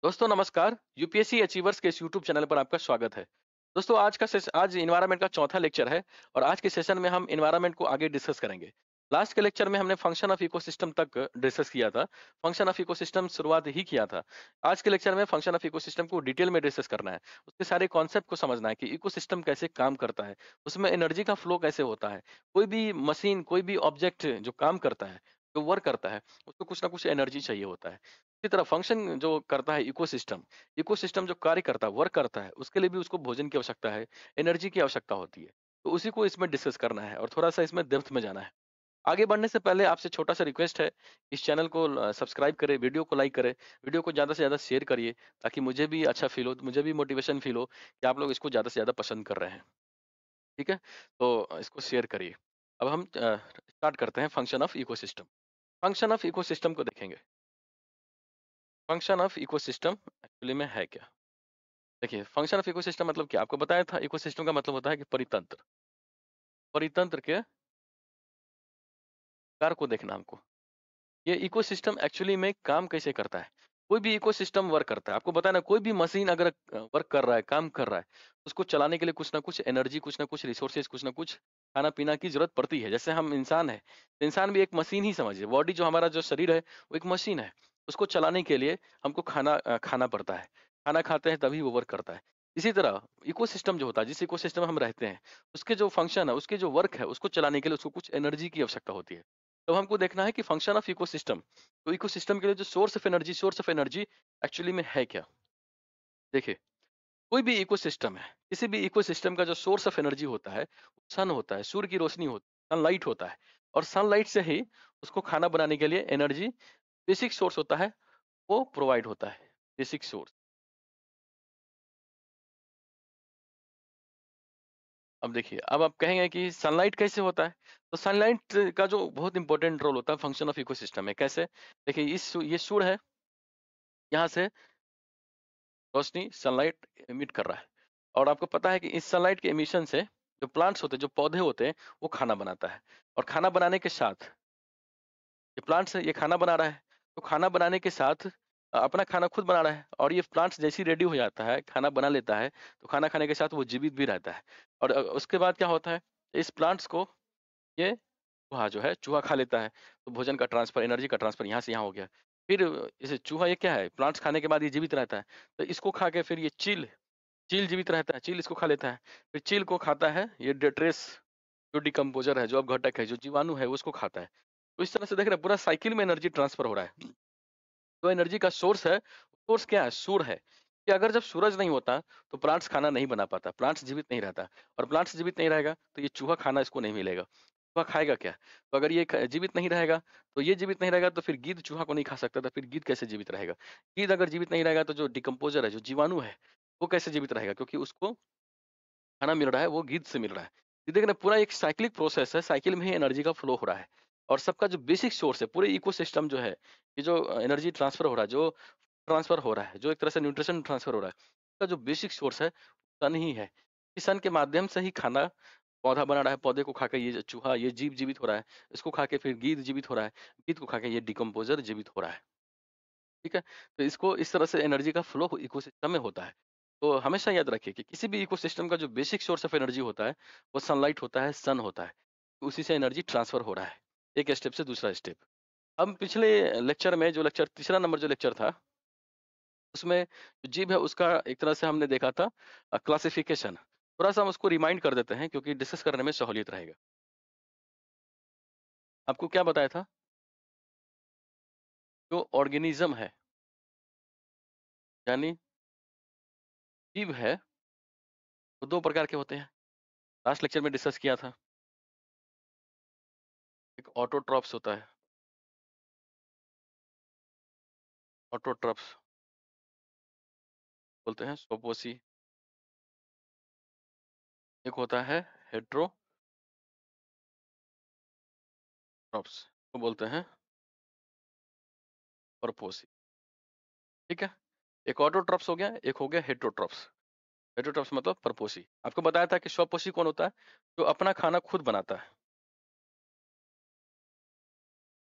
दोस्तों नमस्कार। UPSC achievers के इस यूट्यूब चैनल पर आपका स्वागत है। दोस्तों आज एनवायरनमेंट का चौथा लेक्चर है और आज के सेशन में हम एनवायरनमेंट को आगे डिस्कस करेंगे। लास्ट के लेक्चर में हमने फंक्शन ऑफ इकोसिस्टम तक डिस्कस किया था। फंक्शन ऑफ इकोसिस्टम शुरुआत ही किया था। आज के लेक्चर में फंक्शन ऑफ इकोसिस्टम को डिटेल में डिस्कस करना है। उसके सारे कॉन्सेप्ट को समझना है कि इकोसिस्टम कैसे काम करता है, उसमें एनर्जी का फ्लो कैसे होता है। कोई भी मशीन, कोई भी ऑब्जेक्ट जो काम करता है, जो वर्क करता है, उसको कुछ ना कुछ एनर्जी चाहिए होता है। इसी तरह फंक्शन जो करता है इकोसिस्टम, इकोसिस्टम जो कार्य करता है, वर्क करता है, उसके लिए भी उसको भोजन की आवश्यकता है, एनर्जी की आवश्यकता होती है। तो उसी को इसमें डिस्कस करना है और थोड़ा-सा इसमें डेप्थ में जाना है। आगे बढ़ने से पहले आपसे छोटा-सा रिक्वेस्ट है, इस चैनल को सब्सक्राइब करें, वीडियो को लाइक करें, वीडियो को ज़्यादा से ज़्यादा शेयर करिए ताकि मुझे भी अच्छा फ़ील हो, मुझे भी मोटिवेशन फ़ील हो कि आप लोग इसको ज़्यादा से ज़्यादा पसंद कर रहे हैं। ठीक है? तो इसको शेयर करिए। अब हम स्टार्ट करते हैं function of ecosystem. Function of ecosystem को देखेंगे। फंक्शन ऑफ इकोसिस्टम एक्चुअली में है क्या? देखिए, फंक्शन ऑफ इकोसिस्टम मतलब क्या? आपको बताया था इकोसिस्टम का मतलब होता है कि परितंत्र। परितंत्र के कार्य को देखना हमको। ये इकोसिस्टम एक्चुअली में काम कैसे करता है? कोई भी इकोसिस्टम वर्क करता है। आपको बताया ना कोई भी मशीन अगर वर्क कर रहा है, काम कर रहा है, उसको चलाने के लिए कुछ ना कुछ एनर्जी, कुछ ना कुछ रिसोर्सेज़, कुछ ना कुछ खाना-पीना की ज़रूरत पड़ती है। जैसे हम इंसान हैं, तो इंसान भी एक मशीन ही समझिए। बॉडी जो हमारा जो शरीर है, वो एक मशीन है। उसको चलाने के लिए हमको खाना पड़ता है। खाना खाते हैं तभी वो वर्क करता है। इसी तरह इकोसिस्टम जो होता है, जिस इकोसिस्टम में हम रहते हैं, उसके जो फंक्शन है, उसके जो वर्क है, उसको चलाने के लिए उसको कुछ एनर्जी की आवश्यकता होती है। तो हमको देखना है कि फंक्शन ऑफ इकोसिस्टम, तो इकोसिस्टम के लिए जो सोर्स ऑफ एनर्जी एक्चुअली में है क्या? देखिए, कोई भी इकोसिस्टम है, किसी भी इकोसिस्टम का जो सोर्स ऑफ एनर्जी होता है, सन होता है, सूर्य की रोशनी होती है, सनलाइट होता है और सनलाइट से ही उसको खाना बनाने के लिए एनर्जी बेसिक सोर्स होता है, वो प्रोवाइड होता है, बेसिक सोर्स। अब देखिए, अब आप कहेंगे कि सनलाइट कैसे होता है? तो सनलाइट का जो बहुत इंपॉर्टेंट रोल होता है फंक्शन ऑफ इकोसिस्टम में, कैसे? देखिए, ये सूर्य है, यहाँ से रोशनी सनलाइट एमिट कर रहा है और आपको पता है कि इस सनलाइट के एमिशन से जो प्लांट्स होते हैं, जो पौधे होते हैं, वो खाना बनाता है और खाना बनाने के साथ ये प्लांट्स है, ये खाना बना रहा है, तो खाना बनाने के साथ अपना खाना खुद बना रहा है और ये प्लांट्स जैसे ही रेडी हो जाता है, खाना बना लेता है, तो खाना खाने के साथ वो जीवित भी रहता है और उसके बाद क्या होता है, इस प्लांट्स को ये चूहा जो है, चूहा खा लेता है, तो भोजन का ट्रांसफर, एनर्जी का ट्रांसफर यहाँ से यहाँ हो गया। फिर इसे चूहा ये क्या है, प्लांट्स खाने के बाद ये जीवित रहता है, तो इसको खा के फिर ये चील चील जीवित रहता है, चील इसको खा लेता है। फिर चील को खाता है ये डेट्रेस, जो डिकम्पोज़र है, जो अपघटक है, जो जीवाणु है, वो उसको खाता है। तो इस तरह से देख रहे हैं पूरा साइकिल में एनर्जी ट्रांसफर हो रहा है। तो एनर्जी का सोर्स है, सोर्स क्या है? सूर्य है। कि अगर जब सूरज नहीं होता, तो प्लांट्स खाना नहीं बना पाता, प्लांट्स जीवित नहीं रहता और प्लांट्स जीवित नहीं रहेगा, तो ये चूहा खाना इसको नहीं मिलेगा। चूहा खाएगा क्या? तो अगर ये जीवित नहीं रहेगा, तो ये जीवित नहीं रहेगा, तो फिर गीध चूहा को नहीं खा सकता था, फिर गीध कैसे जीवित रहेगा? गीध अगर जीवित नहीं रहेगा, तो जो डिकम्पोज़र है, जो जीवाणु है, वो कैसे जीवित रहेगा? क्योंकि उसको खाना मिल रहा है, वो गीध से मिल रहा है। ये देख रहे हैं पूरा एक साइक्लिक प्रोसेस है, साइकिल में ही एनर्जी का फ्लो हो रहा है और सबका जो बेसिक सोर्स है, पूरे इकोसिस्टम जो है, ये जो एनर्जी ट्रांसफर हो रहा है, जो ट्रांसफर हो रहा है, जो एक तरह से न्यूट्रिशन ट्रांसफर हो रहा है, उसका जो बेसिक सोर्स है, सन ही है। इस सन के माध्यम से ही खाना पौधा बना रहा है, पौधे को खाकर ये जो चूहा, ये जीव जीवित हो रहा है, इसको खा के फिर गीध जीवित हो रहा है, गीध को खा के ये डिकम्पोज़र जीवित हो रहा है। ठीक है? तो इसको इस तरह से एनर्जी का फ्लो इकोसिस्टम में होता है। तो हमेशा याद रखिए कि किसी भी इकोसिस्टम का जो बेसिक सोर्स ऑफ एनर्जी होता है, वो सनलाइट होता है, सन होता है। तो उसी से एनर्जी ट्रांसफर हो रहा है, एक स्टेप से दूसरा स्टेप। हम पिछले लेक्चर में जो लेक्चर तीसरा नंबर जो लेक्चर था, उसमें जो जीव है उसका एक तरह से हमने देखा था क्लासिफिकेशन। थोड़ा-सा हम उसको रिमाइंड कर देते हैं क्योंकि डिस्कस करने में सहूलियत रहेगा। आपको क्या बताया था? जो ऑर्गेनिज़्म है, यानी जीव है, वो 2 प्रकार के होते हैं। लास्ट लेक्चर में डिस्कस किया था। एक ऑटोट्रॉफ्स होता है, ऑटोट्रॉफ्स बोलते हैं, स्वपोषी। एक होता है हेटेरोट्रॉफ्स, को बोलते हैं परपोषी। ठीक है? एक ऑटोट्रॉफ्स हो गया, एक हो गया हेटेरोट्रॉफ्स। हेटेरोट्रॉफ्स मतलब परपोषी। आपको बताया था कि स्वपोषी कौन होता है? जो अपना खाना खुद बनाता है,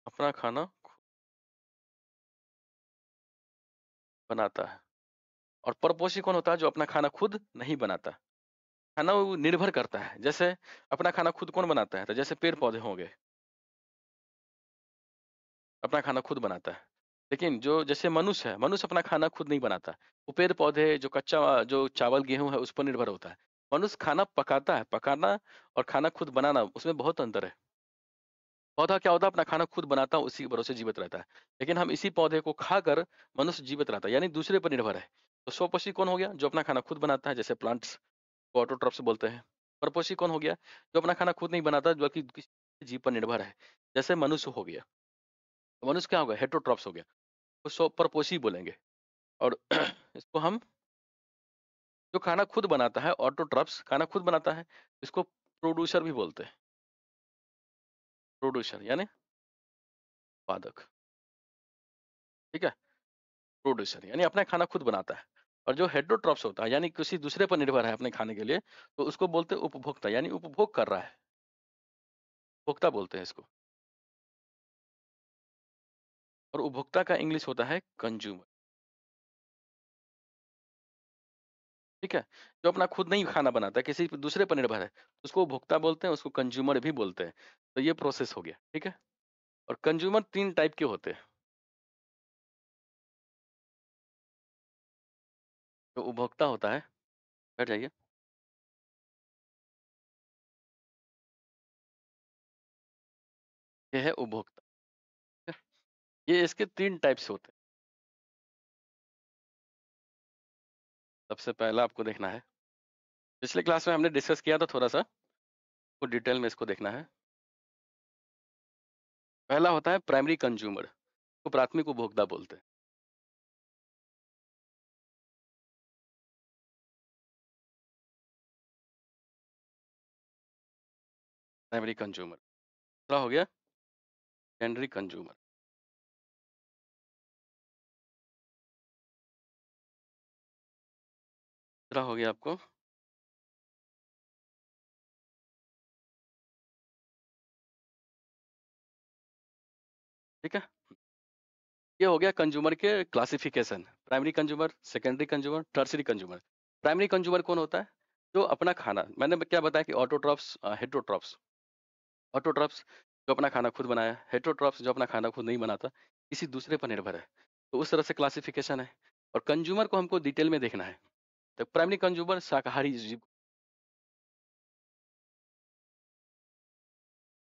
अपना खाना खुद बनाता है। और परपोषी कौन होता है? जो अपना खाना खुद नहीं बनाता। खाना वो निर्भर करता है। जैसे अपना खाना खुद कौन बनाता है? तो जैसे पेड़-पौधे हो गए, अपना खाना खुद बनाता है। लेकिन जो जैसे मनुष्य है, मनुष्य अपना खाना खुद नहीं बनाता। वो पेड़-पौधे जो कच्चा जो चावल, गेहूँ है उस पर निर्भर होता है। मनुष्य खाना पकाता है, पकाना और खाना खुद बनाना उसमें बहुत अंतर है। पौधा क्या होता है? अपना खाना खुद बनाता है, उसी के भरोसे जीवित रहता है। लेकिन हम इसी पौधे को खाकर मनुष्य जीवित रहता है, यानी दूसरे पर निर्भर है। तो स्वपोषी कौन हो गया? जो अपना खाना खुद बनाता है, जैसे प्लांट्स को ऑटोट्रॉफ्स बोलते हैं। परपोषी कौन हो गया? जो अपना खाना खुद नहीं बनाता बल्कि किसी जीव पर निर्भर है, जैसे मनुष्य हो गया। तो मनुष्य क्या हो गया? हेटेरोट्रॉप्स हो गया। तो स्वपरपोषी बोलेंगे। और इसको हम जो खाना खुद बनाता है ऑटोट्रॉप्स खाना खुद बनाता है, इसको प्रोड्यूसर भी बोलते हैं। प्रोड्यूसर यानी उत्पादक, ठीक है? प्रोड्यूसर यानी अपना खाना खुद बनाता है। और जो हेटेरोट्रॉप्स होता है यानी किसी दूसरे पर निर्भर है अपने खाने के लिए, तो उसको बोलते हैं उपभोक्ता, यानी उपभोग कर रहा है। उपभोक्ता बोलते हैं इसको। और उपभोक्ता का इंग्लिश होता है कंज्यूमर, ठीक है? जो अपना खुद नहीं खाना बनाता है, किसी दूसरे पर निर्भर है, उसको उपभोक्ता बोलते हैं, उसको कंज्यूमर भी बोलते हैं। तो ये प्रोसेस हो गया, ठीक है? और कंज्यूमर 3 टाइप के होते हैं। जो उपभोक्ता होता है, बैठ जाइए। ये है उपभोक्ता, ठीक है? ये इसके 3 टाइप्स होते हैं। सबसे पहला आपको देखना है, पिछले क्लास में हमने डिस्कस किया था थोड़ा-सा, तो डिटेल में इसको देखना है। पहला होता है प्राइमरी कंज्यूमर, को प्राथमिक उपभोक्ता बोलते हैं। Primary consumer. दूसरा हो गया सेकेंडरी कंज्यूमर। तीसरा हो गया आपको ठीक है? ये हो गया कंज्यूमर के classification, primary consumer, secondary consumer, tertiary consumer. Primary consumer कौन होता है? जो अपना खाना, मैंने क्या बताया कि ऑटोट्रॉफ्स, हेटेरोट्रॉफ्स। ऑटोट्रॉफ्स जो अपना खाना खुद बनाया, हेटेरोट्रॉफ्स जो अपना खाना खुद नहीं बनाता, किसी दूसरे पर निर्भर है। तो उस तरह से क्लासिफिकेशन है। और कंज्यूमर को हमको डिटेल में देखना है। तो प्राइमरी कंज्यूमर शाकाहारी जीव,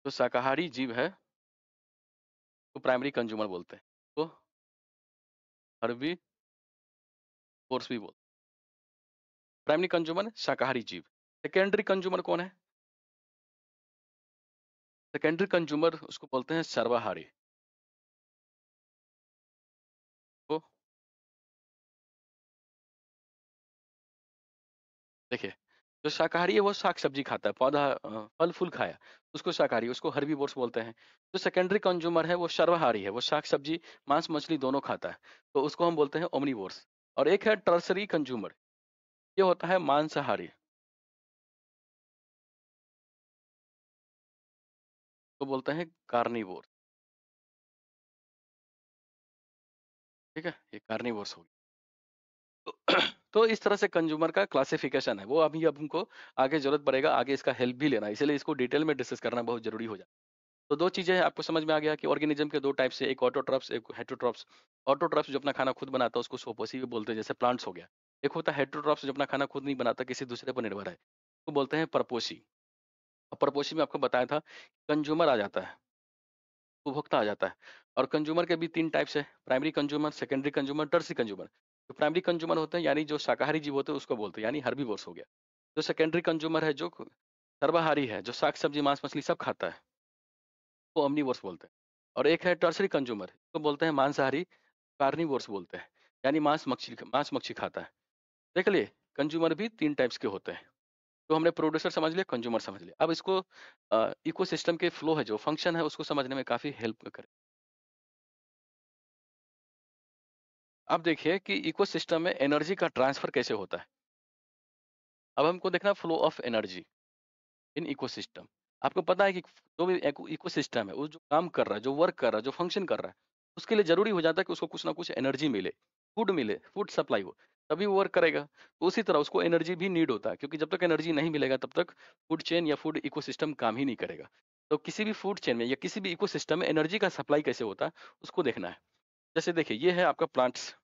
जो शाकाहारी जीव है, तो प्राइमरी कंज्यूमर बोलते हैं। तो हर्बी फोर्स भी बोलते हैं। प्राइमरी कंज्यूमर शाकाहारी जीव। सेकेंडरी कंज्यूमर कौन है? सेकेंडरी कंज्यूमर उसको बोलते हैं सर्वाहारी। तो देखिए, जो शाकाहारी है वो साग-सब्जी खाता है, पौधा फल-फूल खाया, उसको शाकाहारी, उसको हर्बीवोर्स बोलते हैं। जो सेकेंडरी कंज्यूमर है वो सर्वाहारी है, वो साग-सब्जी, मांस-मछली दोनों खाता है, तो उसको हम बोलते हैं ओमनीवोर्स। और एक है टर्शरी कंज्यूमर, ये होता है मांसाहारी, तो बोलते हैं कार्निवोर, ठीक है? ये कार्निवोर्स हो गए। तो तो इस तरह से कंज्यूमर का क्लासिफिकेशन है, वो अभी अब हमको आगे ज़रूरत पड़ेगा, आगे इसका हेल्प भी लेना है, इसीलिए इसको डिटेल में डिस्कस करना बहुत ज़रूरी हो जाता है। तो 2 चीज़ें आपको समझ में आ गया कि ऑर्गेनिज़्म के 2 टाइप्स है, एक ऑटोट्रॉफ्स, एक हेटेरोट्रॉफ्स। ऑटोट्रॉफ्स जो अपना खाना खुद बनाता है उसको स्वपोषी भी बोलते हैं, जैसे प्लांट्स हो गया। एक होता है हेटेरोट्रॉफ्स जो अपना खाना खुद नहीं बनाता, किसी दूसरे पर निर्भर है, उसको बोलते हैं परपोषी। और परपोषी में आपको बताया था कंज्यूमर आ जाता है, उपभोक्ता आ जाता है। और कंज्यूमर के भी 3 टाइप्स है, primary consumer, secondary consumer, tertiary consumer. जो प्राइमरी कंज्यूमर होते हैं यानी जो शाकाहारी जीव होते हैं उसको बोलते हैं, यानी हर्बीवोर्स हो गया। जो सेकेंडरी कंज्यूमर है जो सर्वाहारी है, जो साग-सब्जी, मांस-मछली सब खाता है, वो ओमनीवोर्स बोलते हैं। और एक है टर्शियरी कंज्यूमर, तो बोलते हैं मांसाहारी, कार्निवोर्स बोलते हैं, यानी मांस-मच्छी खाता है। देख लिए, कंज्यूमर भी 3 टाइप्स के होते हैं। तो हमने प्रोड्यूसर समझ लिया, कंज्यूमर समझ लिया। अब इसको इकोसिस्टम के फ्लो है, जो फंक्शन है, उसको समझने में काफ़ी हेल्प करे। अब देखिए कि इकोसिस्टम में एनर्जी का ट्रांसफर कैसे होता है। अब हमको देखना flow of energy in ecosystem. आपको पता है कि जो भी इकोसिस्टम है, वो जो काम कर रहा है, जो वर्क कर रहा है, जो फंक्शन कर रहा है, उसके लिए ज़रूरी हो जाता है कि उसको कुछ ना कुछ एनर्जी मिले। फूड मिले, फूड सप्लाई हो, तभी वो वर्क करेगा। तो उसी तरह उसको एनर्जी भी नीड होता है, क्योंकि जब तक एनर्जी नहीं मिलेगा तब तक फूड चेन या फूड इकोसिस्टम काम ही नहीं करेगा। तो किसी भी फूड चेन में या किसी भी इकोसिस्टम में एनर्जी का सप्लाई कैसे होता है, उसको देखना है। जैसे देखिए, ये है आपका प्लांट्स,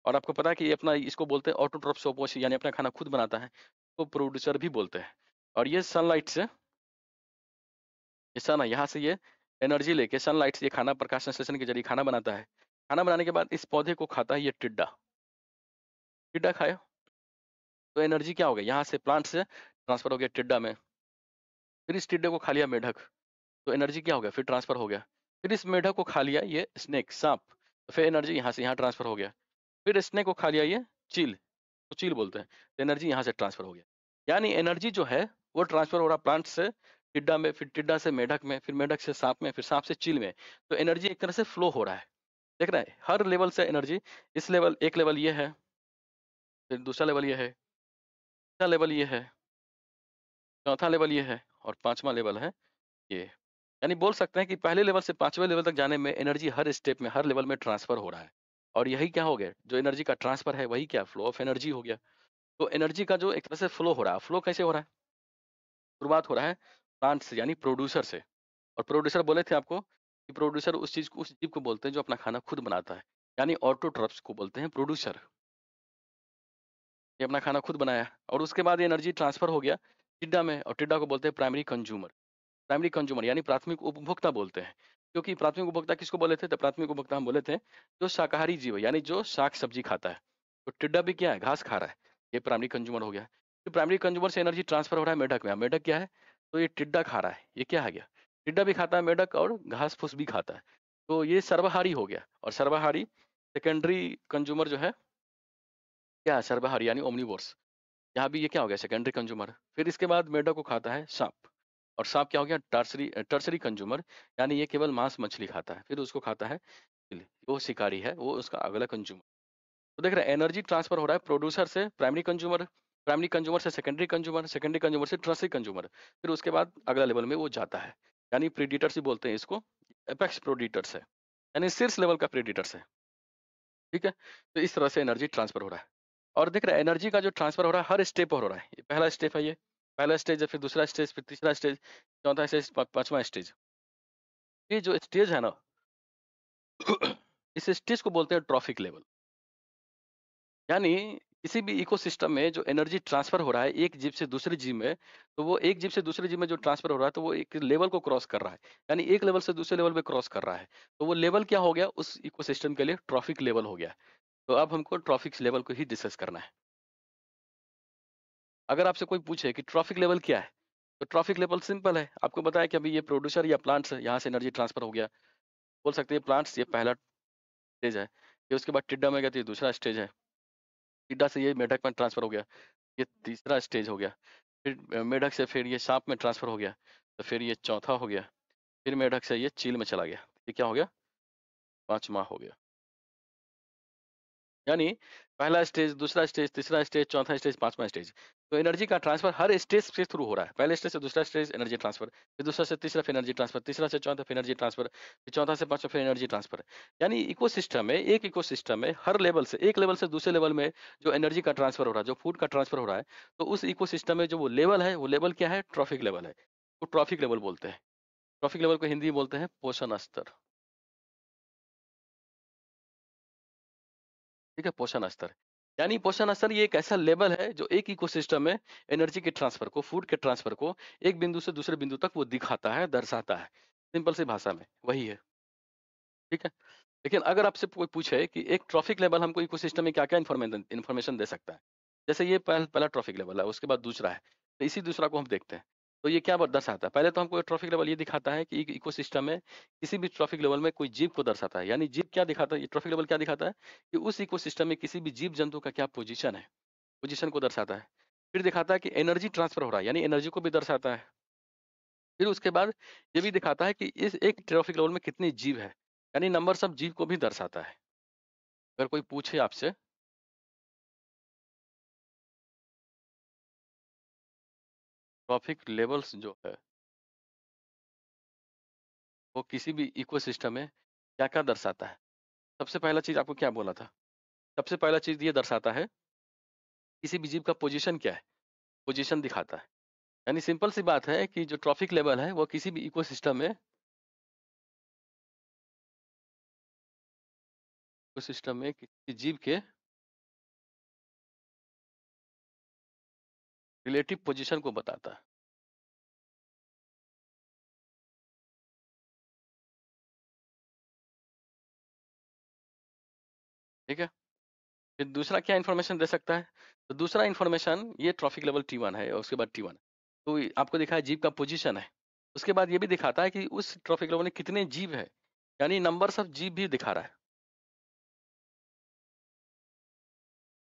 और आपको पता है कि ये अपना इसको बोलते हैं ऑटोट्रॉफ सोपोश, यानी अपना खाना खुद बनाता है, तो प्रोड्यूसर भी बोलते हैं। और ये सनलाइट से, ये सन है, यहाँ से ये एनर्जी लेके सनलाइट से ये खाना प्रकाश संश्लेषण के जरिए खाना बनाता है। खाना बनाने के बाद इस पौधे को खाता है ये टिड्डा। टिड्डा खाया तो एनर्जी क्या हो गया, यहाँ से प्लांट से ट्रांसफर हो गया टिड्डा में। फिर इस टिड्डे को खा लिया मेढक, तो एनर्जी क्या हो गया, फिर ट्रांसफर हो गया। फिर इस मेढक को खा लिया ये स्नेक, सांप, तो फिर एनर्जी यहाँ से यहाँ ट्रांसफर हो गया। फिर स्नेक को खा लिया ये चील, तो चील बोलते हैं, तो एनर्जी यहाँ से ट्रांसफर हो गया। यानी एनर्जी जो है वो ट्रांसफर हो रहा प्लांट से टिड्डा में, फिर टिड्डा से मेढक में, फिर मेढक से सांप में, फिर सांप से चील में। तो एनर्जी एक तरह से फ्लो हो रहा है। देख रहे हैं हर लेवल से एनर्जी, इस लेवल, एक लेवल ये है, फिर दूसरा लेवल ये है, तीसरा लेवल ये है, चौथा लेवल ये है, और पांचवा लेवल है ये। यानी बोल सकते हैं कि पहले लेवल से पांचवें लेवल तक जाने में एनर्जी हर स्टेप में, हर लेवल में ट्रांसफर हो रहा है। और यही क्या हो गया, जो एनर्जी का ट्रांसफर है वही क्या, फ्लो ऑफ एनर्जी हो गया। तो एनर्जी का जो एक तरह से फ्लो हो रहा है, फ्लो कैसे हो रहा है, शुरुआत हो रहा है प्लांट से यानी प्रोड्यूसर से। और प्रोड्यूसर बोले थे आपको कि प्रोड्यूसर उस चीज को, उस जीव को बोलते हैं जो अपना खाना खुद बनाता है, यानी ऑटोट्रॉफ्स को बोलते हैं प्रोड्यूसर। ये अपना खाना खुद बनाया, और उसके बाद एनर्जी ट्रांसफर हो गया टिड्डा में, और टिड्डा को बोलते हैं प्राइमरी कंज्यूमर। प्राइमरी कंज्यूमर यानी प्राथमिक उपभोक्ता बोलते हैं। क्योंकि प्राथमिक उपभोक्ता किसको बोले थे, तो प्राथमिक उपभोक्ता हम बोले थे जो शाकाहारी जीव है, यानी जो शाक सब्जी खाता है। तो टिड्डा भी क्या है, घास खा रहा है, ये प्राइमरी कंज्यूमर हो गया। फिर प्राइमरी कंज्यूमर से एनर्जी ट्रांसफर हो रहा है मेढक में। मेढक क्या है, तो ये टिड्डा खा रहा है, ये क्या आ गया, टिड्डा भी खाता है मेढक, और घास फूस भी खाता है। तो ये सर्वाहारी हो गया। और सर्वाहारी सेकेंडरी कंज्यूमर जो है, क्या है सर्वाहारी यानी ओमनीवोर्स, यहाँ भी ये क्या हो गया, सेकेंडरी कंज्यूमर। फिर इसके बाद मेढक को खाता है सांप, और सांप क्या हो गया, टर्सरी टर्सरी कंज्यूमर, यानी ये केवल मांस मछली खाता है। फिर उसको खाता है चील, वो शिकारी है, वो उसका अगला कंज्यूमर। तो देख रहे हैं एनर्जी ट्रांसफर हो रहा है प्रोड्यूसर से प्राइमरी कंज्यूमर, प्राइमरी कंज्यूमर से सेकेंडरी कंज्यूमर, सेकेंडरी कंज्यूमर से टर्सरी कंज्यूमर, फिर उसके बाद अगला लेवल में वो जाता है। यानी प्रीडिटर्स ही बोलते हैं इसको, एपेक्स प्रोडिटर्स है, यानी शीर्ष लेवल का प्रीडिटर्स है। ठीक है, तो इस तरह से एनर्जी ट्रांसफर हो रहा है। और देख रहे हैं एनर्जी का जो ट्रांसफर हो रहा है हर स्टेप पर हो रहा है। ये पहला स्टेप है, ये पहला स्टेज है, फिर दूसरा स्टेज, फिर तीसरा स्टेज, चौथा स्टेज, पांचवा स्टेज। ये जो स्टेज है ना, इस स्टेज को बोलते हैं ट्रॉफिक लेवल। यानी किसी भी इकोसिस्टम में जो एनर्जी ट्रांसफर हो रहा है एक जीव से दूसरे जीव में, तो वो एक जीव से दूसरे जीव में जो ट्रांसफर हो रहा है, तो वो एक लेवल को क्रॉस कर रहा है, यानी एक लेवल से दूसरे लेवल पे क्रॉस कर रहा है। तो वो लेवल क्या हो गया, उस इकोसिस्टम के लिए ट्रॉफिक लेवल हो गया। तो अब हमको ट्रॉफिक लेवल को ही डिस्कस करना है। अगर आपसे कोई पूछे कि ट्रॉफिक लेवल क्या है, तो ट्रॉफिक लेवल सिंपल है, आपको बताया कि अभी ये प्रोड्यूसर या प्लांट्स है, यहाँ से एनर्जी ट्रांसफर हो गया। बोल सकते हैं प्लांट्स ये पहला स्टेज है, फिर उसके बाद टिड्डा में गया तो ये दूसरा स्टेज है, टिड्डा से ये मेढक में ट्रांसफर हो गया, ये तीसरा स्टेज हो गया। फिर मेढक से फिर ये सांप में ट्रांसफर हो गया, तो फिर ये चौथा हो गया। फिर मेढक से ये चील में चला गया, ये क्या हो गया, पांचवा हो गया। यानी पहला स्टेज, दूसरा स्टेज, तीसरा स्टेज, चौथा स्टेज, पांचवा स्टेज। तो एनर्जी का ट्रांसफर हर स्टेज से थ्रू हो रहा है। पहले स्टेज से दूसरा स्टेज एनर्जी ट्रांसफर, फिर दूसरा से तीसरा फिर एनर्जी ट्रांसफर, तीसरा से चौथा फिर एनर्जी ट्रांसफर, फिर चौथा से पांचवा फिर एनर्जी ट्रांसफर। यानी इकोसिस्टम में, एक इकोसिस्टम में हर लेवल से, एक लेवल से दूसरे लेवल में जो एनर्जी का ट्रांसफर हो रहा है, जो फूड का ट्रांसफर हो रहा है, तो उस इकोसिस्टम में जो वो लेवल है, वो लेवल क्या है, ट्रॉफिक लेवल है। तो ट्रॉफिक लेवल बोलते हैं। ट्रॉफिक लेवल को हिंदी में बोलते हैं पोषण स्तर। ठीक है, पोषण स्तर। यानी पोषण स्तर ये एक ऐसा लेवल है जो एक इकोसिस्टम में एनर्जी के ट्रांसफर को, फूड के ट्रांसफर को एक बिंदु से दूसरे बिंदु तक वो दिखाता है, दर्शाता है। सिंपल सी भाषा में वही है। ठीक है, लेकिन अगर आपसे कोई पूछे कि एक ट्रॉफिक लेवल हमको इकोसिस्टम में क्या-क्या इन्फॉर्मेशन दे सकता है? जैसे ये पहला ट्रॉफिक लेवल है, उसके बाद दूसरा है। तो इसी दूसरा को हम देखते हैं। तो ये क्या दर्शाता है? पहले तो हमको ट्रॉफिक लेवल ये दिखाता है कि एक इकोसिस्टम में किसी भी ट्रॉफिक लेवल में कोई जीव को दर्शाता है। यानी जीव क्या दिखाता है, ये ट्रॉफिक लेवल क्या दिखाता है कि उस इकोसिस्टम में किसी भी जीव जंतु का क्या पोजीशन है, पोजीशन को दर्शाता है। फिर दिखाता है कि एनर्जी ट्रांसफर हो रहा है, यानी एनर्जी को भी दर्शाता है। फिर उसके बाद ये भी दिखाता है कि इस एक ट्रॉफिक लेवल में कितने जीव है, यानी नंबर्स ऑफ जीव को भी दर्शाता है। अगर कोई पूछे आपसे, ट्रॉफिक लेवल्स जो है वो किसी भी इकोसिस्टम में क्या-क्या दर्शाता है? सबसे पहला चीज़ आपको क्या बोला था? सबसे पहला चीज़ ये दर्शाता है, किसी भी जीव का पोज़ीशन क्या है, पोज़ीशन दिखाता है। यानी सिंपल सी बात है कि जो ट्रॉफिक लेवल है, वो किसी भी इकोसिस्टम में किसी जीव के रिलेटिव पोज़ीशन को बताता है। ठीक है? फिर दूसरा क्या इन्फॉर्मेशन दे सकता है? तो दूसरा इन्फॉर्मेशन ये ट्रॉफिक लेवल T1 है और उसके बाद T1। तो ये आपको दिखा है जीव का पोज़ीशन है। उसके बाद ये भी दिखाता है कि उस ट्रॉफिक लेवल में कितने जीव हैं, यानी नंबर्स ऑफ जीव भी दिखा रहा है,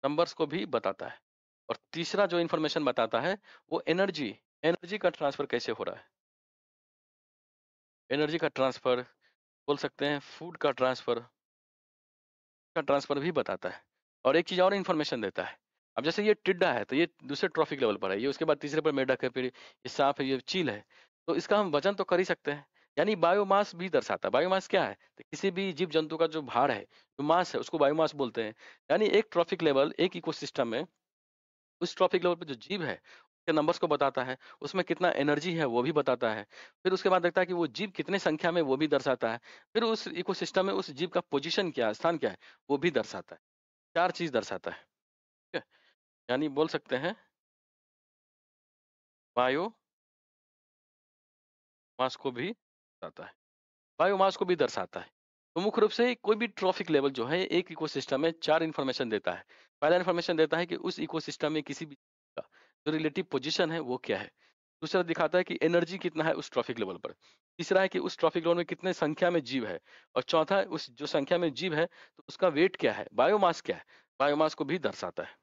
नंबर्स को भी बताता है। और तीसरा जो इन्फॉर्मेशन बताता है, वो एनर्जी, एनर्जी का ट्रांसफ़र कैसे हो रहा है। एनर्जी का ट्रांसफ़र, बोल सकते हैं फूड का ट्रांसफ़र भी बताता है। और एक चीज़ और इन्फॉर्मेशन देता है। अब जैसे ये टिड्डा है, तो ये दूसरे ट्रॉफिक लेवल पर है, ये उसके बाद तीसरे पर मेढक है, फिर ये साँप है, ये चील है। तो इसका हम वज़न तो कर ही सकते हैं, यानी बायोमास भी दर्शाता है। बायोमास क्या है? तो किसी भी जीव-जंतु का जो भार है, जो मास है, उसको बायोमास बोलते हैं। यानी एक ट्रॉफिक लेवल, एक इकोसिस्टम में उस ट्रॉफिक लेवल पे जो जीव है, उसके नंबर्स को बताता है, उसमें कितना एनर्जी है वो भी बताता है। फिर उसके बाद देखता है कि वो जीव कितने संख्या में वो भी दर्शाता है। फिर उस इकोसिस्टम में उस जीव का पोज़ीशन क्या है, स्थान क्या है, वो भी दर्शाता है। 4 चीज़ दर्शाता है, ठीक है? यानी बोल सकते हैं बायोमास को भी दर्शाता है, बायोमास को भी दर्शाता है। तो मुख्य रूप से कोई भी ट्रॉफिक लेवल जो है एक इकोसिस्टम में 4 इन्फॉर्मेशन देता है। पहला इन्फॉर्मेशन देता है कि उस इकोसिस्टम में किसी भी का जो रिलेटिव पोज़ीशन है वो क्या है। दूसरा दिखाता है कि एनर्जी कितना है उस ट्रॉफिक लेवल पर। तीसरा है कि उस ट्रॉफिक लेवल में कितने संख्या में जीव है। और चौथा है उस जो संख्या में जीव है तो उसका वेट क्या है, बायोमास क्या है, बायोमास को भी दर्शाता है।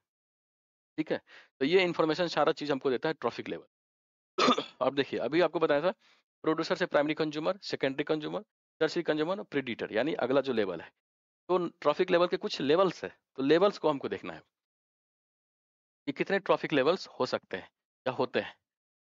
ठीक है? तो ये इन्फॉर्मेशन सारा चीज़ हमको देता है ट्रॉफिक लेवल। अब देखिए, अभी आपको बताया था प्रोड्यूसर से primary consumer, secondary consumer, tertiary consumer और प्रेडिटर, यानी अगला जो लेवल है। तो ट्रॉफिक लेवल के कुछ लेवल्स है, तो लेवल्स को हमको देखना है कि कितने ट्रॉफिक लेवल्स हो सकते हैं या होते हैं।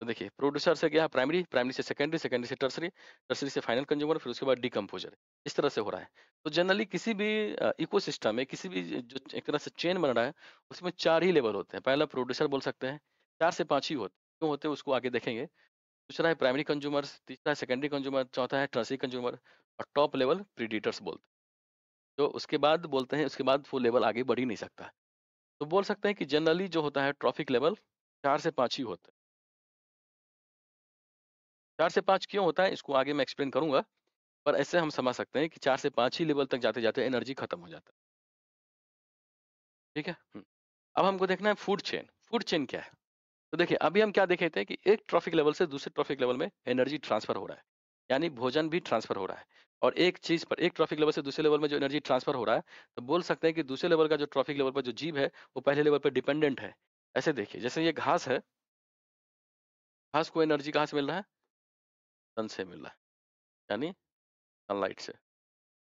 तो देखिए, प्रोड्यूसर से गया प्राइमरी, प्राइमरी से सेकेंडरी, सेकेंडरी से टर्शियरी, टर्शियरी से फाइनल कंज्यूमर, फिर उसके बाद डिकम्पोजर। इस तरह से हो रहा है। तो जनरली किसी भी इकोसिस्टम में किसी भी जो एक तरह से चेन बन रहा है, उसमें 4 ही लेवल होते हैं। पहला प्रोड्यूसर बोल सकते हैं, 4 से 5 ही होते हैं। क्यों होते हैं उसको आगे देखेंगे। दूसरा है प्राइमरी कंज्यूमर्स, तीसरा है सेकेंडरी कंज्यूमर, चौथा है टर्शियरी कंज्यूमर और टॉप लेवल प्रेडेटर्स बोलते हैं। तो उसके बाद बोलते हैं, उसके बाद वो लेवल आगे बढ़ ही नहीं सकता। तो बोल सकते हैं कि जनरली जो होता है ट्रॉफिक लेवल 4 से 5 ही होते हैं। 4 से 5 क्यों होता है इसको आगे मैं एक्सप्लेन करूँगा, पर ऐसे हम समझ सकते हैं कि 4 से 5 ही लेवल तक जाते-जाते एनर्जी खत्म हो जाता है। ठीक है? अब हमको देखना है फूड चेन। फूड चेन क्या है? तो देखिए, अभी हम क्या देखे थे कि एक ट्रॉफिक लेवल से दूसरे ट्रॉफिक लेवल में एनर्जी ट्रांसफर हो रहा है, यानी भोजन भी ट्रांसफर हो रहा है। और एक चीज पर, एक ट्रॉफिक लेवल से दूसरे लेवल में जो एनर्जी ट्रांसफर हो रहा है, तो बोल सकते हैं कि दूसरे लेवल का जो ट्रॉफिक लेवल पर जो जीव है, वो पहले लेवल पर डिपेंडेंट है। ऐसे देखिए, जैसे ये घास है, घास को एनर्जी कहाँ से मिल रहा है? सन से मिल रहा है, यानी सनलाइट से।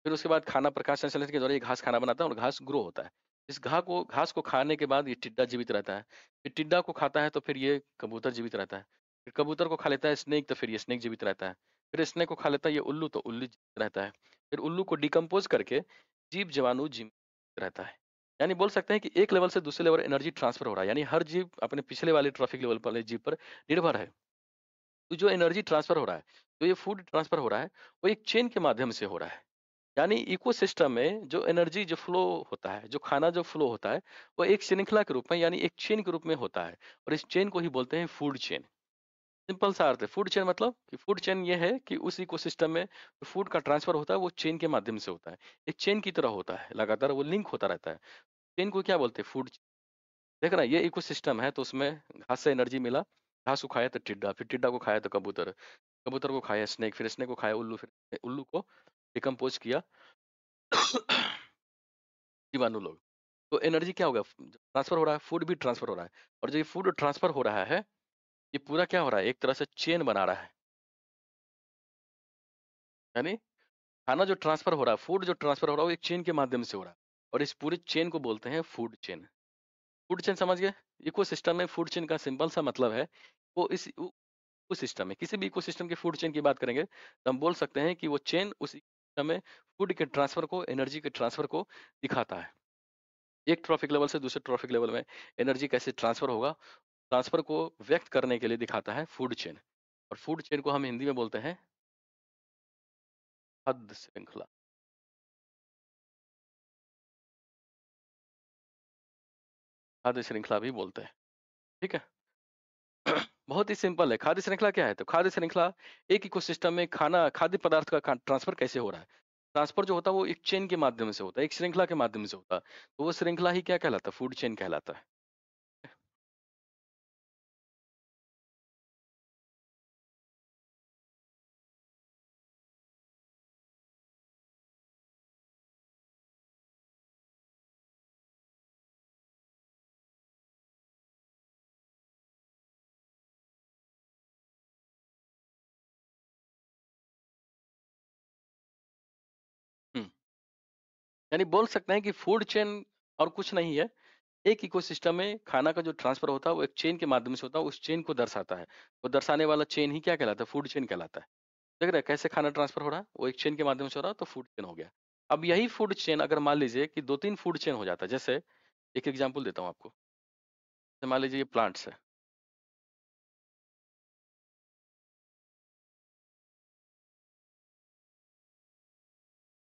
फिर उसके बाद खाना प्रकाश संश्लेषण के द्वारा ये घास खाना बनाता है और घास ग्रो होता है। इस घास को खाने के बाद ये टिड्डा जीवित रहता है। फिर टिड्डा को खाता है तो फिर ये कबूतर जीवित रहता है। फिर कबूतर को खा लेता है स्नेक, तो फिर ये स्नेक जीवित रहता है। फिर स्नेक को खा लेता है ये उल्लू, तो उल्लू जीवित रहता है। फिर उल्लू को डिकम्पोज़ करके जीव जीवाणु जीवित रहता है। यानी बोल सकते हैं कि एक लेवल से दूसरे लेवल एनर्जी ट्रांसफर हो रहा है। यानी हर जीव अपने पिछले वाले ट्रॉफिक लेवल वाले जीव पर निर्भर है। तो जो एनर्जी ट्रांसफर हो रहा है, जो ये फूड ट्रांसफर हो रहा है, वो एक चेन के माध्यम से हो रहा है। यानी इकोसिस्टम में जो एनर्जी जो फ्लो होता है, जो खाना जो फ्लो होता है, वो एक श्रृंखला के रूप में, यानी एक चेन के रूप में होता है। और इस चेन को ही बोलते हैं फूड चेन। सिंपल सा अर्थ है फूड चेन, मतलब कि फूड चेन ये है कि उस इकोसिस्टम में जो फूड का ट्रांसफर होता है वो चेन के माध्यम से होता है। एक चेन की तरह होता है, लगातार वो लिंक होता रहता है। चेन को क्या बोलते हैं? फूड। देख रहा है, ये इकोसिस्टम है, तो उसमें घास से एनर्जी मिला, घास को खाया तो टिड्डा, फिर टिड्डा को खाया तो कबूतर, कबूतर को खाया स्नेक, फिर स्नेक को खाया उल्लू, फिर उल्लू को डिकम्पोज किया जीवाणु लोग। तो एनर्जी क्या होगा? ट्रांसफर हो रहा है, फूड भी ट्रांसफर हो रहा है। और जो ये फूड ट्रांसफर हो रहा है, ये पूरा क्या हो रहा है? एक तरह से चेन बना रहा है। यानी खाना जो ट्रांसफर हो रहा है, फूड जो ट्रांसफर हो रहा है, वो एक चेन के माध्यम से हो रहा है। और इस पूरे चेन को बोलते हैं फूड चेन। फूड चेन समझ गए? इकोसिस्टम में फूड चेन का सिंपल सा मतलब है, वो इस इकोसिस्टम में, किसी भी इकोसिस्टम के फूड चेन की बात करेंगे, तो हम बोल सकते हैं कि वो चेन उस इकोसिस्टम में फूड के ट्रांसफर को, एनर्जी के ट्रांसफर को दिखाता है। एक ट्रॉफिक लेवल से दूसरे ट्रॉफिक लेवल में एनर्जी कैसे ट्रांसफर होगा, ट्रांसफर को व्यक्त करने के लिए दिखाता है फूड चेन। और फूड चेन को हम हिंदी में बोलते हैं खाद्य श्रृंखला। खाद्य श्रृंखला भी बोलते हैं, ठीक है। बहुत ही सिंपल है। खाद्य श्रृंखला क्या है? तो खाद्य श्रृंखला एक इकोसिस्टम में खाना खाद्य पदार्थ का ट्रांसफर कैसे हो रहा है। ट्रांसफर जो होता है वो एक चेन के माध्यम से होता है, एक श्रृंखला के माध्यम से होता है। तो वो श्रृंखला ही क्या कहलाता है? फूड चेन कहलाता है। हम्म, यानी बोल सकते हैं कि फूड चेन और कुछ नहीं है। एक इकोसिस्टम में खाना का जो ट्रांसफर होता है वो एक चेन के माध्यम से होता है, उस चेन को दर्शाता है। वो दर्शाने वाला चेन ही क्या कहलाता है? फूड चेन कहलाता है। देख रहे हैं कैसे खाना ट्रांसफर हो रहा है? वो एक चेन के माध्यम से हो रहा है, तो फूड चेन हो गया। अब यही फूड चेन अगर मान लीजिए कि 2-3 फूड चेन हो जाता है, जैसे एक एग्जांपल देता हूँ आपको। जैसे मान लीजिए ये प्लांट्स है,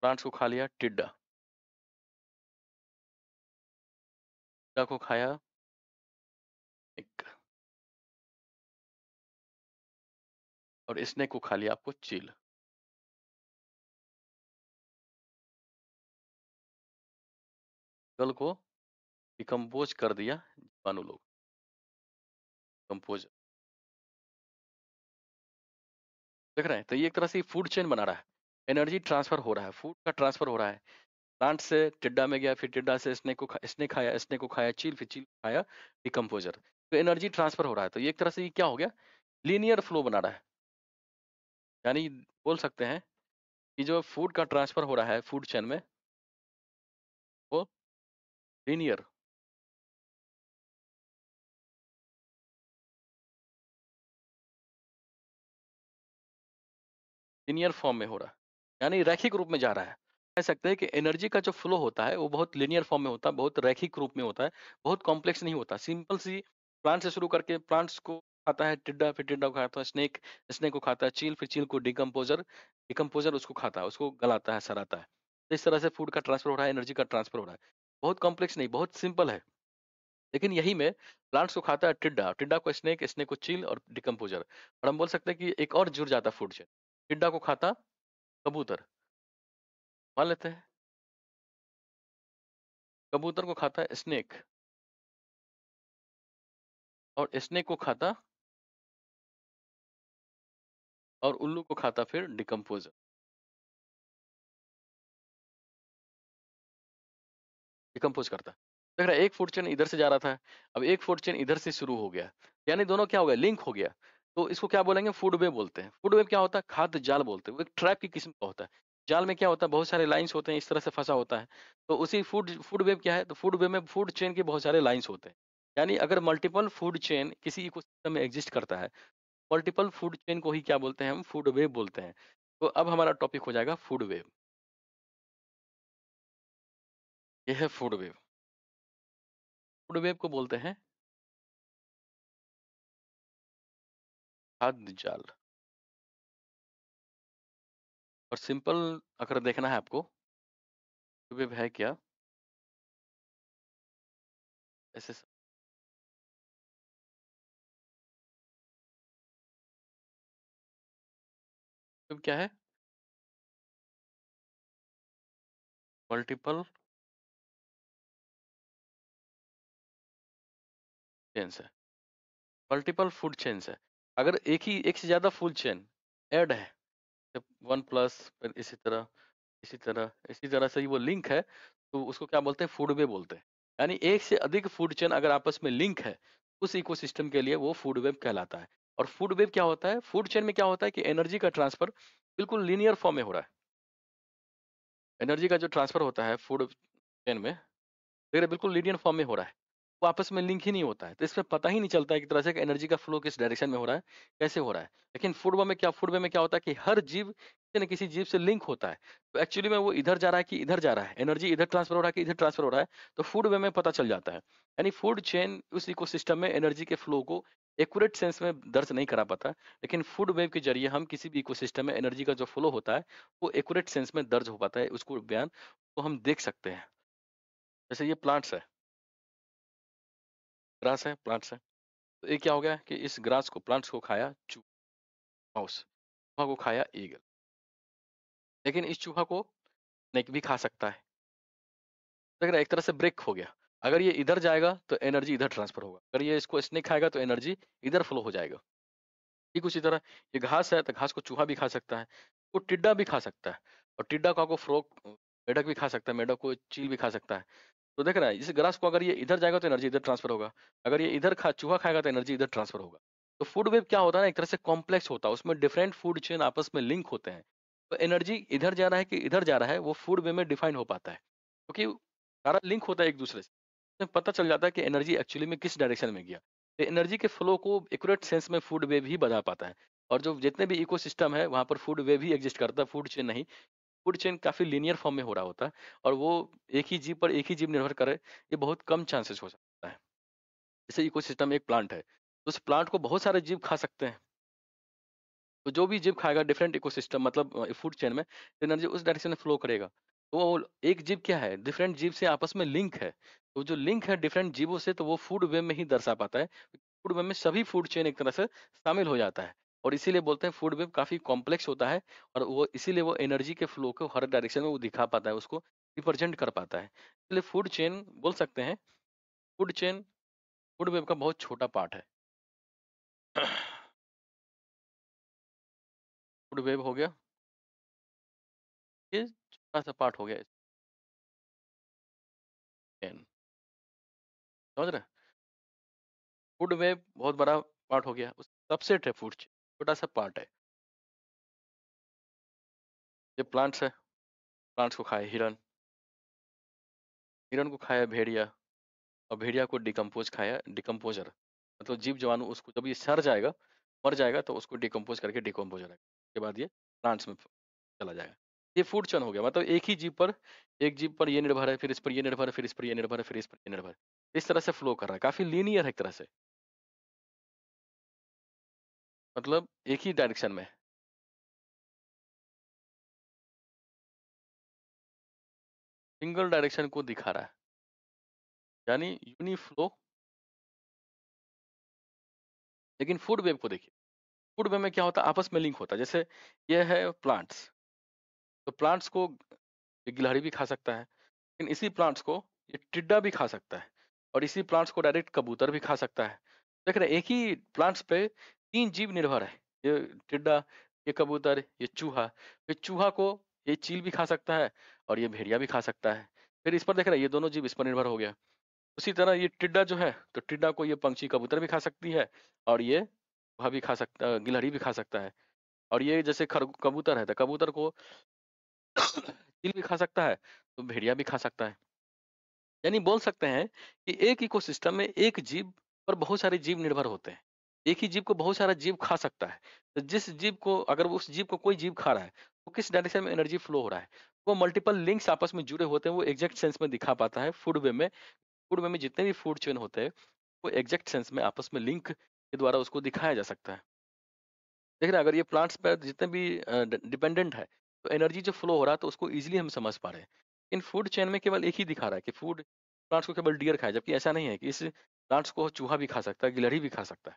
प्लांट्स को खा लिया टिड्डा, टिड्डा को खाया एक, और स्नेक को खा लिया आपको चील। कल को डिकम्पोज कर दिया जीवाणु लोग, कंपोज। देख रहे हैं? तो ये एक तरह से फूड चेन बना रहा है। एनर्जी ट्रांसफर हो रहा है, फूड का ट्रांसफर हो रहा है। प्लांट से टिड्डा में गया, फिर टिड्डा से स्नेक खाया, स्नेक को खाया चील, फिर चील को खाया डिकम्पोजर। तो एनर्जी ट्रांसफर हो रहा है। तो ये एक तरह से ये क्या हो गया? लीनियर फ्लो बना रहा है। यानी बोल सकते हैं कि जो फूड का ट्रांसफर हो रहा है फूड चेन में, वो लीनियर लीनियर फॉर्म में हो रहा है, यानी रैखिक रूप में जा रहा है। कह सकते हैं कि एनर्जी का जो फ्लो होता है वो बहुत लीनियर फॉर्म में होता है, बहुत रैखिक रूप में होता है, बहुत कॉम्प्लेक्स नहीं होता। सिंपल सी प्लांट से शुरू करके प्लांट्स को खाता है टिड्डा, फिर टिड्डा को खाता है स्नेक, स्नेक को खाता है चील, फिर चील को डिकम्पोजर, डिकम्पोजर उसको खाता है, उसको गलाता है, सराता है। तो इस तरह से फूड का ट्रांसफर हो रहा है, एनर्जी का ट्रांसफर हो रहा है। बहुत कॉम्प्लेक्स नहीं, बहुत सिंपल है। लेकिन यही में प्लांट्स को खाता है टिड्डा, टिड्डा को स्नेक, स्नेक को चील और डिकम्पोजर। और हम बोल सकते हैं कि एक और जुड़ जाता फूड चेन। टिड्डा को खाता कबूतर, मान लेते हैं। कबूतर को खाता है स्नेक, और स्नेक को खाता, और उल्लू को खाता फिर डिकम्पोजर, डिकम्पोज करता है। देख रहा है एक फूड चेन इधर से जा रहा था, अब एक फूड चेन इधर से शुरू हो गया, यानी दोनों क्या हो गया? लिंक हो गया। तो इसको क्या बोलेंगे? फूड वेब बोलते हैं। फूड वेब क्या होता है? खाद्य जाल बोलते हैं। वो एक ट्रैप की किस्म का होता है। जाल में क्या होता है? बहुत सारे लाइंस होते हैं, इस तरह से फंसा होता है। तो उसी फूड फूड वेब क्या है? तो फूड वेब में फूड चेन के बहुत सारे लाइंस होते हैं। यानी अगर मल्टीपल फूड चेन किसी इकोसिस्टम में एग्जिस्ट करता है, मल्टीपल फूड चेन को ही क्या बोलते हैं? हम फूड वेब बोलते हैं। तो अब हमारा टॉपिक हो जाएगा फूड वेब। ये है फूड वेब। फूड वेब को बोलते हैं खाद्य जाल। और सिंपल अगर देखना है आपको, फूड वेब है क्या? ऐसे वेब क्या है? मल्टीपल चेन्स है, मल्टीपल फूड चेन्स है। अगर एक से ज्यादा फूड चेन ऐड है, जब वन प्लस, फिर इसी तरह से ही वो लिंक है, तो उसको क्या बोलते हैं? फूड वेब बोलते हैं। यानी एक से अधिक फूड चेन अगर आपस में लिंक है, उस इकोसिस्टम के लिए वो फूड वेब कहलाता है। और फूड वेब क्या होता है? फूड चेन में क्या होता है कि एनर्जी का ट्रांसफर बिल्कुल लीनियर फॉर्म में हो रहा है। एनर्जी का जो ट्रांसफर होता है फूड चेन में, फिर बिल्कुल लीनियर फॉर्म में हो रहा है। वो आपस में लिंक ही नहीं होता है, तो इसमें पता ही नहीं चलता है कि तरह से एनर्जी का फ्लो किस डायरेक्शन में हो रहा है, कैसे हो रहा है। लेकिन फूड वेब में क्या होता है कि हर जीव किसी न किसी जीव से लिंक होता है। तो एक्चुअली में वो इधर जा रहा है कि इधर जा रहा है, एनर्जी इधर ट्रांसफर हो रहा है कि इधर ट्रांसफर हो रहा है, तो फूड वे में पता चल जाता है। यानी फूड चेन उस इकोसिस्टम में एनर्जी के फ्लो को एक्यूरेट सेंस में दर्ज नहीं करा पाता, लेकिन फूड वेव के ज़रिए हम किसी भी इकोसिस्टम में एनर्जी का जो फ्लो होता है, वो एक्यूरेट सेंस में दर्ज हो पाता है, उसको बयान को हम देख सकते हैं। जैसे ये प्लांट्स है, ग्रास है, प्लांट्स है। तो ये क्या हो गया कि इस ग्रास को, प्लांट्स को खाया माउस, चूहा को खाया ईगल। लेकिन इस चूहा को स्नेक भी खा सकता है। देख रहा है, एक तरह से ब्रेक हो गया। अगर ये इधर जाएगा तो एनर्जी इधर ट्रांसफर होगा, अगर ये इसको स्नेक खाएगा तो एनर्जी इधर फ्लो हो जाएगा। ठीक उसी तरह ये घास है, तो घास को चूहा भी खा सकता है, वो टिड्डा भी खा सकता है, और टिड्डा को मेढक भी खा सकता है, मेढक को चील भी खा सकता है। तो देख रहा है, इस ग्रास को अगर ये इधर जाएगा तो एनर्जी इधर ट्रांसफर होगा, अगर ये इधर चूहा खाएगा तो एनर्जी इधर ट्रांसफर होगा। तो फूड वेव क्या होता है ना, एक तरह से कॉम्प्लेक्स होता है, उसमें डिफरेंट फूड चेन आपस में लिंक होते हैं। तो एनर्जी इधर जा रहा है कि इधर जा रहा है, वो फूड वे में डिफाइन हो पाता है, क्योंकि सारा लिंक होता है एक दूसरे से। तो पता चल जाता है कि एनर्जी एक्चुअली में किस डायरेक्शन में गया। तो एनर्जी के फ्लो को एक्यूरेट सेंस में फूड वेव ही बता पाता है। और जो जितने भी इकोसिस्टम है वहाँ पर फूड वेव ही एग्जिस्ट करता है, फूड चेन नहीं। फूड चेन काफ़ी लीनियर फॉर्म में हो रहा होता है, और वो एक ही जीव पर एक ही जीव निर्भर करे, ये बहुत कम चांसेस हो सकता है। जैसे इकोसिस्टम एक प्लांट है, तो उस प्लांट को बहुत सारे जीव खा सकते हैं। तो जो भी जीव खाएगा डिफरेंट इकोसिस्टम, मतलब फूड चेन में एनर्जी उस डायरेक्शन में फ्लो करेगा। तो वो एक जीव क्या है, डिफरेंट जीव से आपस में लिंक है। तो जो लिंक है डिफरेंट जीवों से, तो वो फूड वेब में ही दर्शा पाता है। फूड वेब में सभी फूड चेन एक तरह से शामिल हो जाता है, और इसीलिए बोलते हैं फूड वेब काफ़ी कॉम्प्लेक्स होता है, और वो इसीलिए वो एनर्जी के फ्लो को हर डायरेक्शन में वो दिखा पाता है, उसको रिप्रेजेंट कर पाता है। इसलिए फूड चेन बोल सकते हैं, फूड चेन फूड वेब का बहुत छोटा पार्ट है। फूड वेब हो गया, ये छोटा सा पार्ट हो गया चेन, समझ रहे हैं? फूड वेब बहुत बड़ा पार्ट हो गया, उस सबसेट है फूड चेन, छोटा सा पार्ट है। ये प्लांट्स है, प्लांट्स को खाए हिरन, हिरन को खाया भेड़िया, और भेड़िया को डिकम्पोज खाया डिकम्पोजर। मतलब जीव जवानु उसको जब ये सड़ जाएगा, मर जाएगा, तो उसको डिकम्पोज करके डिकम्पोजर है, उसके बाद ये प्लांट्स में चला जाएगा। ये फूड चेन हो गया, मतलब एक ही जीव पर, एक जीव पर ये निर्भर है, फिर इस पर ये निर्भर है, फिर इस पर ये निर्भर है, फिर इस पर ये निर्भर है। इस तरह से फ्लो कर रहा है, काफी लीनियर है एक तरह से, मतलब एक ही डायरेक्शन में। सिंगल डायरेक्शन को दिखा रहा है, यानी यूनिफ्लो। लेकिन फूड वेब को देखिए, फूड वेब में क्या होता है, आपस में लिंक होता है। जैसे ये है प्लांट्स, तो प्लांट्स को ये गिलहरी भी खा सकता है, लेकिन इसी प्लांट्स को ये टिड्डा भी खा सकता है, और इसी प्लांट्स को डायरेक्ट कबूतर भी खा सकता है। देख रहे हैं, एक ही प्लांट्स पे 3 जीव निर्भर है, ये टिड्डा, ये कबूतर, ये चूहा। फिर चूहा को ये चील भी खा सकता है, और ये भेड़िया भी खा सकता है। फिर इस पर देख रहे हैं, ये दोनों जीव इस पर निर्भर हो गया। उसी तरह ये टिड्डा जो है, तो टिड्डा को ये पंछी कबूतर भी खा सकती है, और ये चूहा भी खा सकता, गिलहरी भी खा सकता है। और ये जैसे कबूतर है, तो कबूतर को चील भी खा सकता है, तो भेड़िया भी खा सकता है। यानी बोल सकते हैं कि एक इकोसिस्टम में एक जीव पर बहुत सारे जीव निर्भर होते हैं। एक ही जीव को बहुत सारा जीव खा सकता है। तो जिस जीव को, अगर उस जीव को कोई जीव खा रहा है, तो किस डायरेक्शन में एनर्जी फ्लो हो रहा है, वो मल्टीपल लिंक्स आपस में जुड़े होते हैं, वो एग्जैक्ट सेंस में दिखा पाता है फूड वे में। फूड वे में जितने भी फूड चेन होते हैं, वो एग्जैक्ट सेंस में आपस में लिंक के द्वारा उसको दिखाया जा सकता है। देख रहे हैं, अगर ये प्लांट्स पर जितने भी डिपेंडेंट है, तो एनर्जी जो फ्लो हो रहा है, तो उसको इजीली हम समझ पा रहे हैं। इन फूड चेन में केवल एक ही दिखा रहा है कि फूड प्लांट्स को केवल डियर खाए, जबकि ऐसा नहीं है कि इस प्लांट्स को चूहा भी खा सकता है, गिलहरी भी खा सकता है।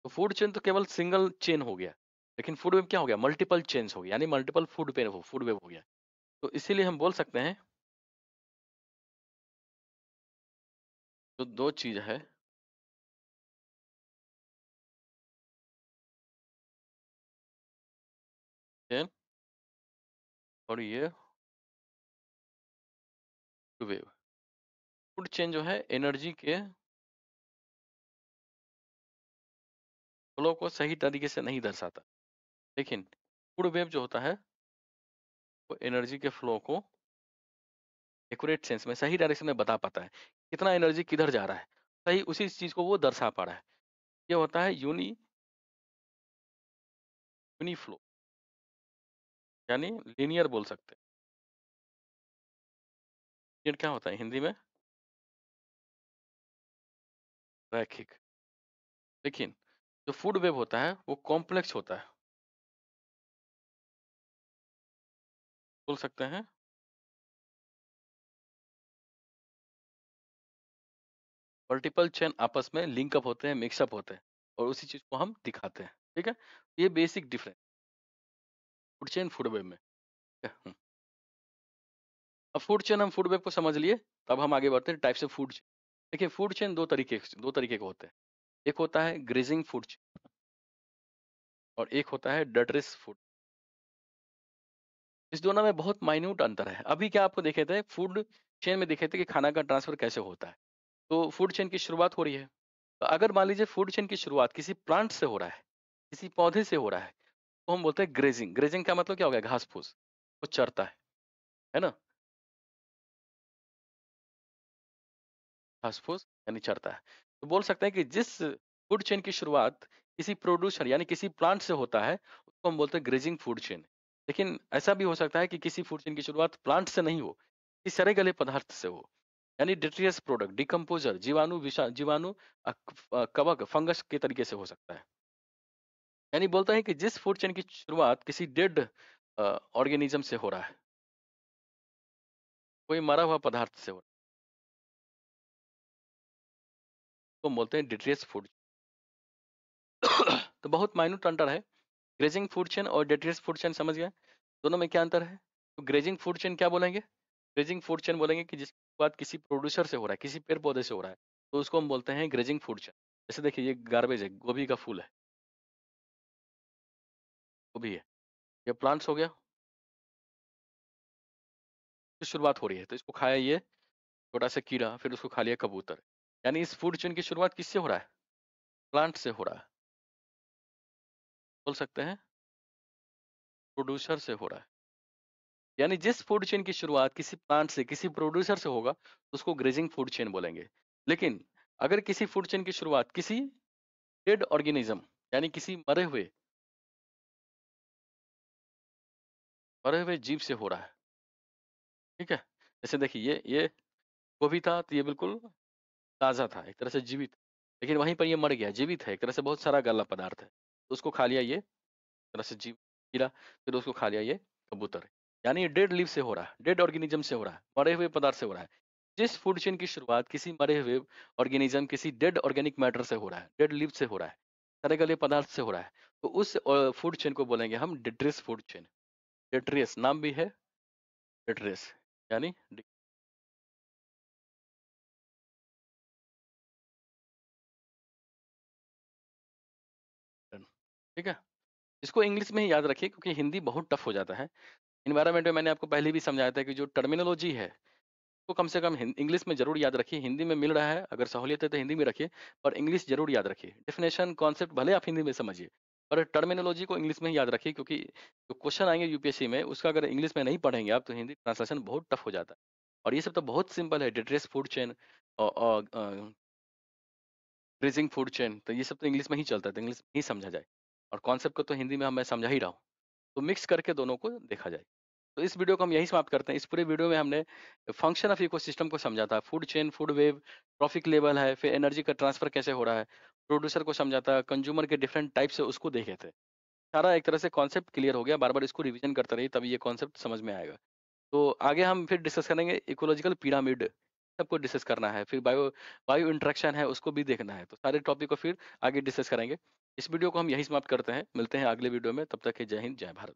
तो फूड चेन तो केवल सिंगल चेन हो गया, लेकिन फूड वेब क्या हो गया, मल्टीपल चेन्स हो गया, यानी मल्टीपल फूड वेब हो गया। तो इसीलिए हम बोल सकते हैं, जो दो चीज है, चेन और ये वेव। फूड चेन जो है एनर्जी के फ्लो को सही तरीके से नहीं दर्शाता, लेकिन फूड वेव जो होता है, वो एनर्जी के फ्लो को एक्यूरेट सेंस में सही डायरेक्शन में बता पाता है, कितना एनर्जी किधर जा रहा है, सही उसी चीज को वो दर्शा पा रहा है। ये होता है यूनी यूनी फ्लो, यानी लीनियर बोल सकते हैं। लीनियर क्या होता है हिंदी में? रैखिक। लेकिन जो फूड वेब होता है वो कॉम्प्लेक्स होता है, बोल सकते हैं। मल्टीपल चेन आपस में लिंक अप होते हैं, मिक्सअप होते हैं और उसी चीज को हम दिखाते हैं। ठीक है, ये basic difference food chain food web में। ठीक है? अब फूड चेन हम फूड वेब को समझ लिए, तब हम आगे बढ़ते हैं टाइप्स ऑफ फूड चेन। देखिए फूड चेन दो तरीके के होते हैं। एक होता है ग्रेजिंग फूड चेन और एक होता है डटरेस फूड। इस दोनों में बहुत माइन्यूट अंतर है। अभी क्या आपको देखे थे फूड चेन में देखे थे कि खाना का ट्रांसफर कैसे होता है। तो फूड चेन की शुरुआत हो रही है। तो अगर मान लीजिए फूड चेन की शुरुआत किसी प्लांट से हो रहा है, किसी पौधे से हो रहा है, तो हम बोलते हैं ग्रेजिंग। ग्रेजिंग का मतलब क्या हो गया? घास फूस, वो चरता है ना? घास फूस यानी चरता है। तो बोल सकते हैं कि जिस फूड चेन की शुरुआत किसी प्रोड्यूसर यानी किसी प्लांट से होता है, उसको हम बोलते हैं ग्रेजिंग फूड चेन। लेकिन ऐसा भी हो सकता है कि किसी फूड चेन की शुरुआत प्लांट से नहीं हो, किसी सड़े गले पदार्थ से हो, यानी डिट्रियस प्रोडक्ट, डिकम्पोजर, जीवाणु, कवक, फंगस के तरीके से हो सकता है। यानी बोलता है कि जिस फूड चेन की शुरुआत किसी डेड ऑर्गेनिज्म से हो रहा है, कोई मरा हुआ पदार्थ से हो रहा है, तो हम बोलते हैं डिट्रियस फूड। तो बहुत माइन्यूट अंतर है ग्रेजिंग फूड चेन और डेट्रियस फूड चेन, समझ गए दोनों में क्या अंतर है? तो ग्रेजिंग फूड चेन क्या बोलेंगे? ग्रेजिंग फूड चेन बोलेंगे कि जिसकी बात किसी प्रोड्यूसर से हो रहा है, किसी पेड़ पौधे से हो रहा है, तो उसको हम बोलते हैं ग्रेजिंग फूड चेन। जैसे देखिए ये गार्बेज है, गोभी का फूल है, गोभी है, ये प्लांट्स हो गया, तो शुरुआत हो रही है, तो इसको खाया ये छोटा सा कीड़ा, फिर उसको खा लिया कबूतर। यानी इस फूड चेन की शुरुआत किससे हो रहा है? प्लांट से हो रहा है, बोल सकते हैं प्रोड्यूसर से हो रहा है। यानी जिस फूड चेन की शुरुआत किसी प्लांट से, किसी प्रोड्यूसर से होगा, उसको ग्रेजिंग फूड चेन बोलेंगे। लेकिन अगर किसी फूड चेन की शुरुआत किसी डेड ऑर्गेनिज्म यानी किसी मरे हुए जीव से हो रहा है, ठीक है? जैसे देखिए ये गोभी था, तो ये बिल्कुल ताजा था, एक तरह से जीवित। लेकिन वहीं पर ये मर गया, जीवित है, एक तरह से बहुत सारा गला पदार्थ है, तो उसको खा लिया ये तरह से जीव कीड़ा, फिर उसको खा लिया ये कबूतर। यानी ये डेड लिव से हो रहा है, डेड ऑर्गेनिज्म से हो रहा है, मरे हुए पदार्थ से हो रहा है। जिस फूड चेन की शुरुआत किसी मरे हुए ऑर्गेनिज्म, किसी डेड ऑर्गेनिक मैटर से हो रहा है, डेड लिव से हो रहा है, सड़े गले पदार्थ से हो रहा है, तो उस फूड चेन को बोलेंगे हम डिट्रियस फूड चेन। डिट्रियस नाम भी है, डिट्रियस यानी डिक्टेशन। ठीक है, इसको इंग्लिश में ही याद रखिए क्योंकि हिंदी बहुत टफ हो जाता है। इन्वायरमेंट में मैंने आपको पहले भी समझाया था कि जो टर्मिनोलॉजी है तो कम से कम इंग्लिश में जरूर याद रखिए। हिंदी में मिल रहा है, अगर सहूलियत है तो हिंदी में रखिए, पर इंग्लिश जरूर याद रखिए। डेफिनेशन कॉन्सेप्ट भले आप हिंदी में समझिए, पर टर्मिनोलॉजी को इंग्लिश में ही याद रखिए, क्योंकि जो क्वेश्चन आएंगे यूपीएससी में उसका अगर इंग्लिश में नहीं पढ़ेंगे आप तो हिंदी ट्रांसलेशन बहुत टफ हो जाता है। और ये सब तो बहुत सिंपल है, डिट्रेस फूड चेन और ग्रेजिंग फूड चेन, तो ये सब तो इंग्लिश में ही चलता है, तो इंग्लिश में ही समझा जाए। और कॉन्सेप्ट को तो हिंदी में मैं समझा ही रहा हूँ, तो मिक्स करके दोनों को देखा जाए। तो इस वीडियो को हम यहीं समाप्त करते हैं। इस पूरे वीडियो में हमने फंक्शन ऑफ इकोसिस्टम को समझा था, food chain, food web, trophic level है, फिर एनर्जी का ट्रांसफर कैसे हो रहा है, प्रोड्यूसर को समझा था, कंज्यूमर के डिफरेंट टाइप्स है उसको देखे थे। सारा एक तरह से कॉन्सेप्ट क्लियर हो गया, बार बार इसको रिवीजन करते रहिए तभी ये कॉन्सेप्ट समझ में आएगा। तो आगे हम फिर डिस्कस करेंगे इकोलॉजिकल पिरामिड, सबको डिस्कस करना है, फिर बायो बायो इंटरेक्शन है उसको भी देखना है, तो सारे टॉपिक को फिर आगे डिस्कस करेंगे। इस वीडियो को हम यही समाप्त करते हैं, मिलते हैं अगले वीडियो में, तब तक के जय हिंद जय भारत।